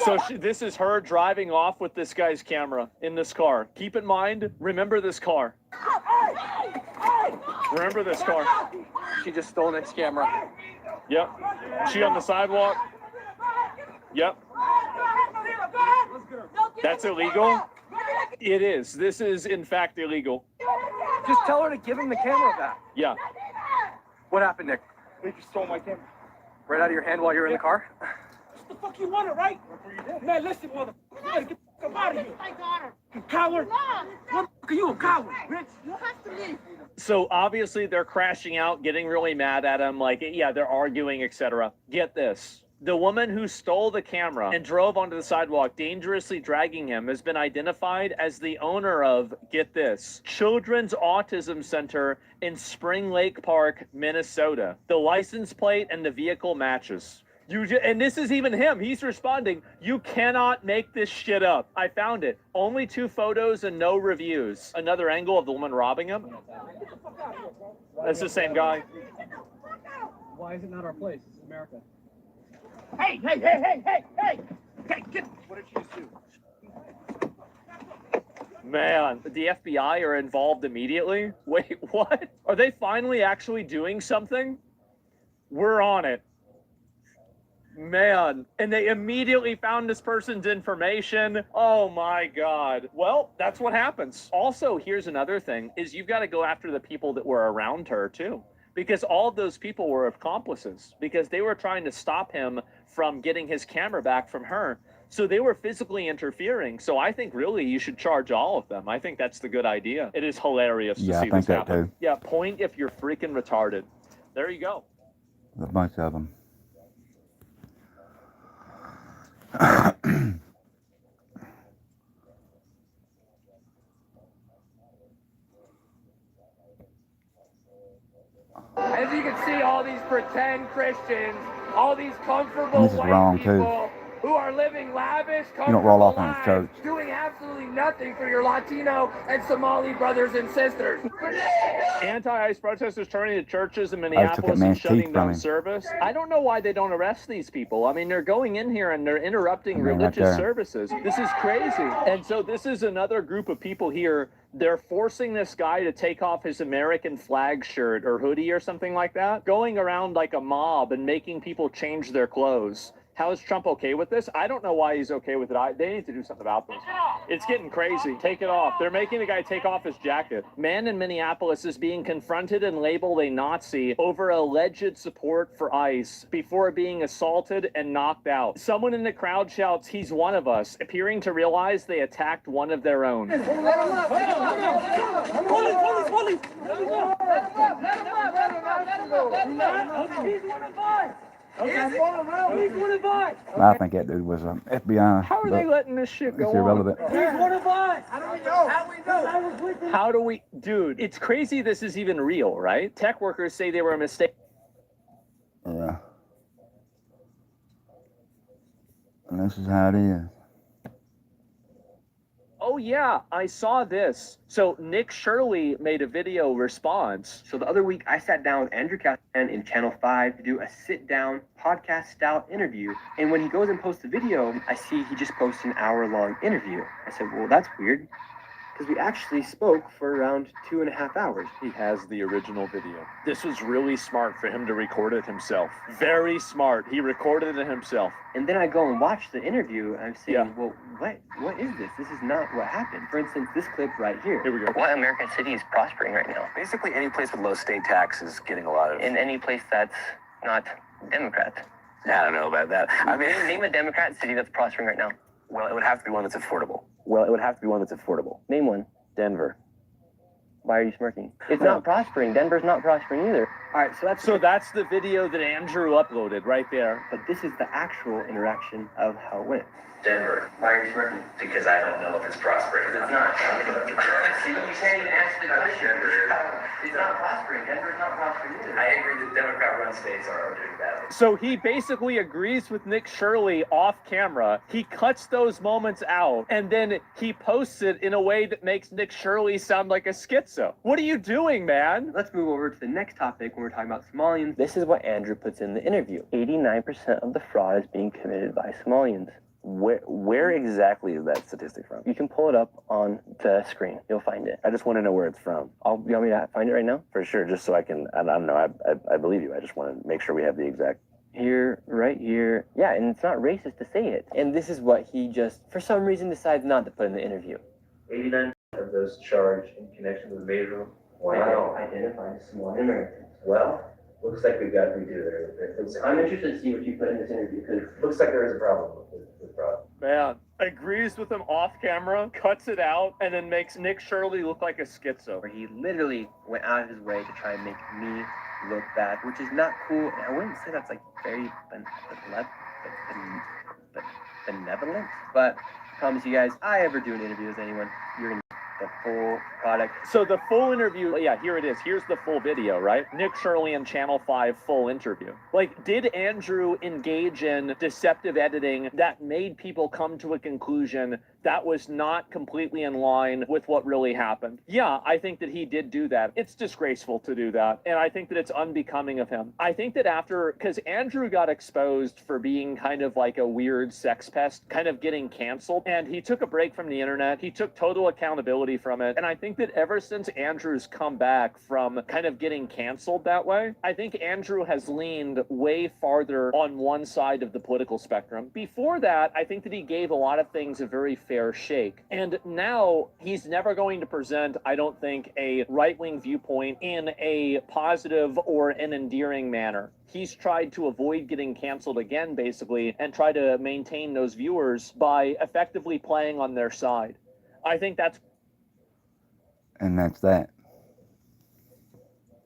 So this is her driving off with this guy's camera in this car. Keep in mind, remember this car. Remember this car. She just stole Nick's camera. Yep. She on the sidewalk. Yep. That's illegal? It is. This is, in fact, illegal. Just tell her to give him the camera back. Yeah. What happened, Nick? They just stole my camera. Right out of your hand while you're in the car? What the fuck you wanted, right? Man, listen, motherfucker. You gotta get the fuck out of here. My daughter. You coward. Motherfucker, you a coward, bitch. You have to leave. So obviously they're crashing out, getting really mad at him, like, yeah, they're arguing, etc. Get this. The woman who stole the camera and drove onto the sidewalk, dangerously dragging him, has been identified as the owner of, get this, Children's Autism Center in Spring Lake Park, Minnesota. The license plate and the vehicle matches. And this is even him. He's responding, you cannot make this shit up. I found it. Only 2 photos and no reviews. Another angle of the woman robbing him. That's the same guy. Why is it not our place? This is America. Hey! Hey, get... What did she just do? Man, the FBI are involved immediately? Wait, what? Are they finally actually doing something? We're on it. Man, and they immediately found this person's information. Oh my God. Well, that's what happens. Also, here's another thing, is you've got to go after the people that were around her too. Because all of those people were accomplices, because they were trying to stop him from getting his camera back from her. So they were physically interfering. So I think really you should charge all of them. I think that's the good idea. It is hilarious to see this happen. Too. Yeah, point if you're freaking retarded. There you go. A bunch of them. As you can see, all these pretend Christians, all these comfortable white people who are living lavish, comfortable lives, doing absolutely nothing for your Latino and Somali brothers and sisters. Anti-ICE protesters turning to churches in Minneapolis and shutting down service. I don't know why they don't arrest these people. I mean, they're going in here and they're interrupting religious services. This is crazy. And so this is another group of people here. They're forcing this guy to take off his American flag shirt or hoodie or something like that, going around like a mob and making people change their clothes. How is Trump okay with this? I don't know why he's okay with it. They need to do something about this. It's getting crazy. Take it off. They're making the guy take off his jacket. Man in Minneapolis is being confronted and labeled a Nazi over alleged support for ICE before being assaulted and knocked out. Someone in the crowd shouts, "He's one of us," appearing to realize they attacked one of their own. Let him up! Let him up! Police! He's one of us! Okay. I think that dude was FBI. How are they letting this shit go on? Irrelevant. He's one of us. How do we know? How do we, dude? It's crazy. This is even real, right? Tech workers say they were a mistake. Yeah. And this is how it is. Oh yeah, I saw this. So Nick Shirley made a video response. So the other week I sat down with Andrew Callahan in Channel 5 to do a sit-down podcast-style interview. And when he goes and posts the video, I see he just posted an hour-long interview. I said, well, that's weird, because we actually spoke for around 2.5 hours. He has the original video. This was really smart for him to record it himself. Very smart. He recorded it himself. And then I go and watch the interview, and I'm saying, well, what is this? This is not what happened. For instance, this clip right here. Here we go. What American city is prospering right now? Basically, any place with low state tax is getting a lot of... In any place that's not Democrat. I don't know about that. I mean, name a Democrat city that's prospering right now. Well, it would have to be one that's affordable. Name one. Denver. Why are you smirking? It's not prospering. Denver's not prospering either. All right, so that's the video that Andrew uploaded right there. But this is the actual interaction of how it went. Denver. Why are you smirking? Because I don't know if it's prospering. It's not. See, you can't even answer the question. It's not prospering. Denver's not prospering either. I agree that Democrat-run states are doing badly. So he basically agrees with Nick Shirley off camera. He cuts those moments out, and then he posts it in a way that makes Nick Shirley sound like a schizo. What are you doing, man? Let's move over to the next topic when we're talking about Somalians. This is what Andrew puts in the interview. 89% of the fraud is being committed by Somalians. Where exactly is that statistic from? You can pull it up on the screen. You'll find it. I just want to know where it's from. You want me to find it right now? For sure, just so I can, I don't know, I believe you. I just want to make sure we have the exact. Here, right here. Yeah, and it's not racist to say it. And this is what he just, for some reason, decides not to put in the interview. 89 of those charged in connection with major Identified as small Americans. Well, looks like we've got to redo it. I'm interested to see what you put in this interview, because Looks like there is a problem with Rob. Man, agrees with him off camera, cuts it out, and then makes Nick Shirley look like a schizo. he literally went out of his way to try and make me look bad, which is not cool. And I wouldn't say that's like very benevolent, but I promise you guys, I ever do an interview with anyone, you're gonna get the full product. So the full interview, yeah, here it is. Here's the full video, right? Nick Shirley and Channel 5 full interview. Like, did Andrew engage in deceptive editing that made people come to a conclusion that was not completely in line with what really happened? Yeah, I think that he did do that. It's disgraceful to do that. And I think that it's unbecoming of him. I think that because Andrew got exposed for being kind of like a weird sex pest, kind of getting canceled, and he took a break from the internet. He took total accountability from it. And I think that ever since Andrew's come back from kind of getting canceled that way, I think Andrew has leaned way farther on one side of the political spectrum. Before that, I think that he gave a lot of things a very fair shake. And now he's never going to present, I don't think, a right-wing viewpoint in a positive or an endearing manner. He's tried to avoid getting canceled again, basically, and try to maintain those viewers by effectively playing on their side. I think that's... And that's that.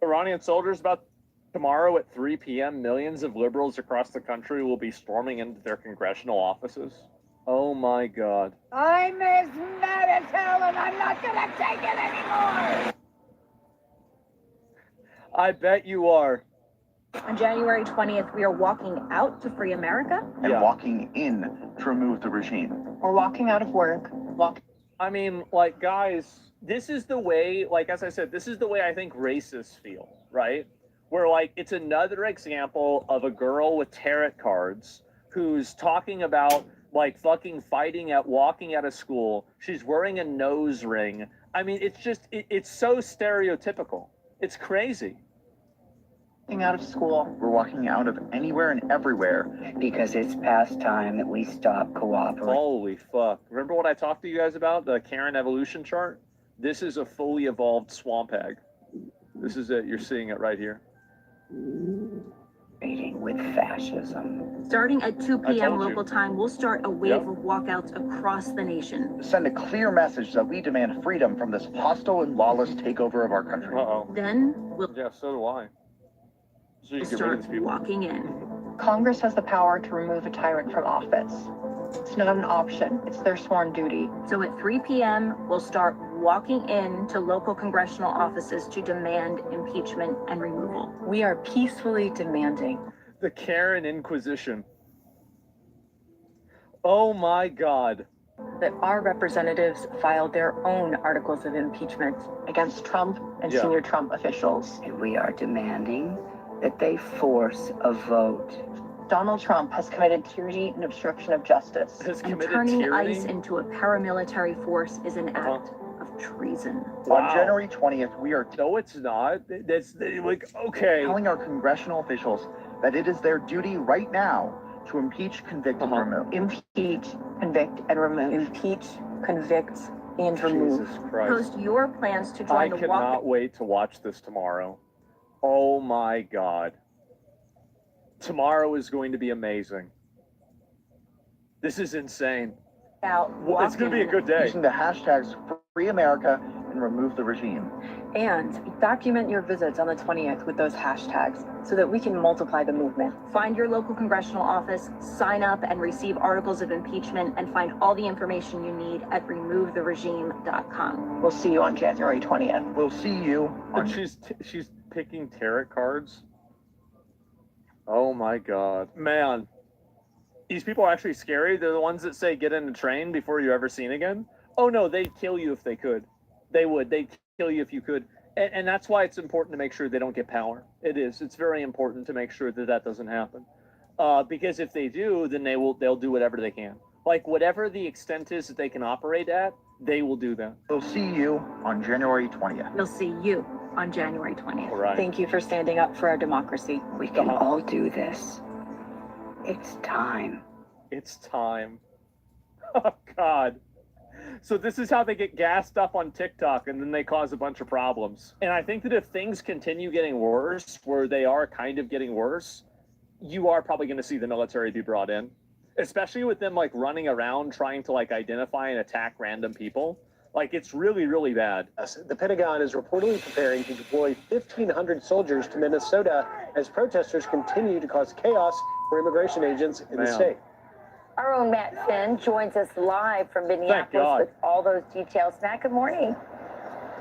Iranian soldiers about tomorrow at 3 p.m., millions of liberals across the country will be storming into their congressional offices. Oh my God. I'm as mad as hell and I'm not gonna take it anymore! I bet you are. On January 20th, we are walking out to free America. And walking in to remove the regime. We're walking out of work. I mean, like, guys, this is the way, like, as I said, this is the way I think racists feel, right? Where, like, it's another example of a girl with tarot cards who's talking about, like, fucking fighting at walking out of school. She's wearing a nose ring. I mean, it's just, it's so stereotypical. It's crazy. Out of school. We're walking out of anywhere and everywhere. Because it's past time that we stop cooperating. Holy fuck. Remember what I talked to you guys about? The Karen evolution chart? This is a fully evolved swamp hag. This is it. You're seeing it right here. With fascism. Starting at 2 p.m. local time, we'll start a wave of walkouts across the nation. Send a clear message that we demand freedom from this hostile and lawless takeover of our country. Uh-oh. Then we'll so do I. So you get rid of start these people. walking in. Congress has the power to remove a tyrant from office. It's not an option. It's their sworn duty. So at 3 p.m., we'll start walking in to local congressional offices to demand impeachment and removal. We are peacefully demanding The Karen Inquisition. Oh my God. that our representatives filed their own articles of impeachment against Trump and senior Trump officials. And we are demanding that they force a vote. Donald Trump has committed tyranny and obstruction of justice. And turning ICE into a paramilitary force is an act of treason. Wow. On January 20th, we are No, it's not. That's like, okay. telling our congressional officials that it is their duty right now to impeach, convict, and remove. Impeach, convict, and remove. Impeach, convict, and remove. Jesus Christ. Post your plans to I join the cannot walkout. wait to watch this tomorrow. Oh my God. Tomorrow is going to be amazing. This is insane. Well, it's going to be a good day. Using the hashtags Free America and Remove the Regime. And document your visits on the 20th with those hashtags so that we can multiply the movement. Find your local congressional office, sign up and receive articles of impeachment, and find all the information you need at removetheregime.com. We'll see you on January 20th. We'll see you And on she's picking tarot cards. Oh my God. Man. These people are actually scary. They're the ones that say get in the train before you're ever seen again. Oh no, they'd kill you if they could. They would. They'd kill you if you could. And that's why it's important to make sure they don't get power. It is. It's very important to make sure that that doesn't happen. Because if they do, then they'll do whatever they can. Like, whatever the extent is that they can operate at, they will do that. We'll see you on January 20th. We'll see you on January 20th. All right. Thank you for standing up for our democracy. We can all do this. It's time. It's time. Oh, God. So this is how they get gassed up on TikTok, and then they cause a bunch of problems. And I think that if things continue getting worse, where they are kind of getting worse, you are probably going to see the military be brought in, especially with them like running around trying to like identify and attack random people. Like, it's really, really bad. The Pentagon is reportedly preparing to deploy 1,500 soldiers to Minnesota as protesters continue to cause chaos for immigration agents in the state. Our own Matt Finn joins us live from Minneapolis with all those details. Matt, good morning.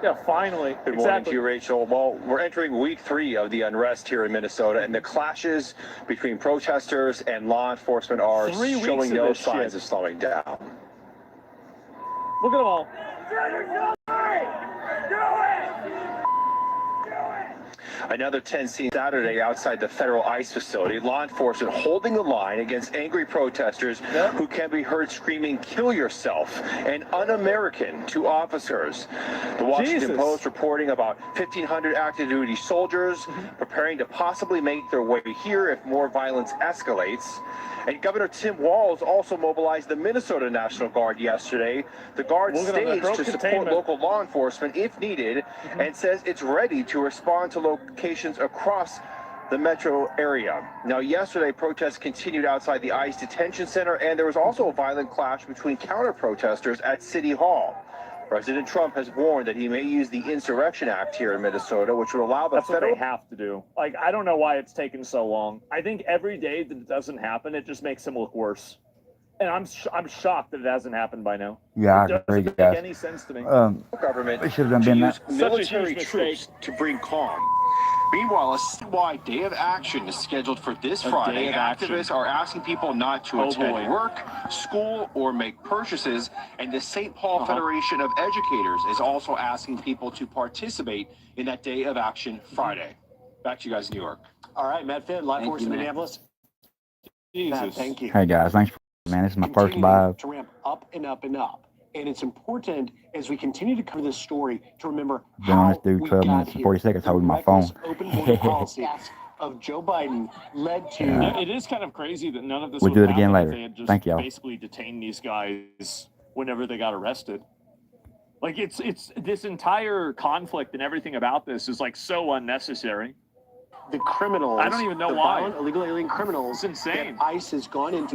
Yeah, finally. Good morning to you, Rachel. Well, we're entering week 3 of the unrest here in Minnesota, and the clashes between protesters and law enforcement are showing no signs of slowing down. Look at them all. Another tense scene Saturday outside the federal ICE facility. Law enforcement holding the line against angry protesters who can be heard screaming, "Kill yourself," and "Un-American" to officers. The Washington Post reporting about 1,500 active duty soldiers preparing to possibly make their way here if more violence escalates. And Governor Tim Walz also mobilized the Minnesota National Guard yesterday. The Guard staged to support local law enforcement if needed, and says it's ready to respond to locations across the metro area. Now, yesterday, protests continued outside the ICE detention center, and there was also a violent clash between counter-protesters at City Hall. President Trump has warned that he may use the Insurrection Act here in Minnesota, which would allow the federal... That's what they have to do. Like, I don't know why it's taken so long. I think every day that it doesn't happen, it just makes him look worse. And I'm shocked that it hasn't happened by now. Yeah, I agree, guys. It doesn't make any sense to me. Government it should have been use that. military troops to bring calm. Meanwhile, a citywide day of action is scheduled for this Friday. Activists are asking people not to attend work, school, or make purchases. And the St. Paul Federation of Educators is also asking people to participate in that day of action Friday. Back to you guys in New York. All right, Matt Finn, live force in Minneapolis. Matt, thank you. Hey, guys, thanks for, man. This is my first live. To ramp up and up and up. And it's important as we continue to cover this story to remember Been on this dude 12 minutes and 40 seconds holding my phone. Open border policy of Joe Biden led to. Yeah, it is kind of crazy that none of this We'll would do it again happen if later. they had just Thank y'all. basically detained these guys whenever they got arrested. Like, it's this entire conflict and everything about this is like so unnecessary. The criminals, I don't even know why. Violent, illegal alien criminals. It's insane. That ICE has gone into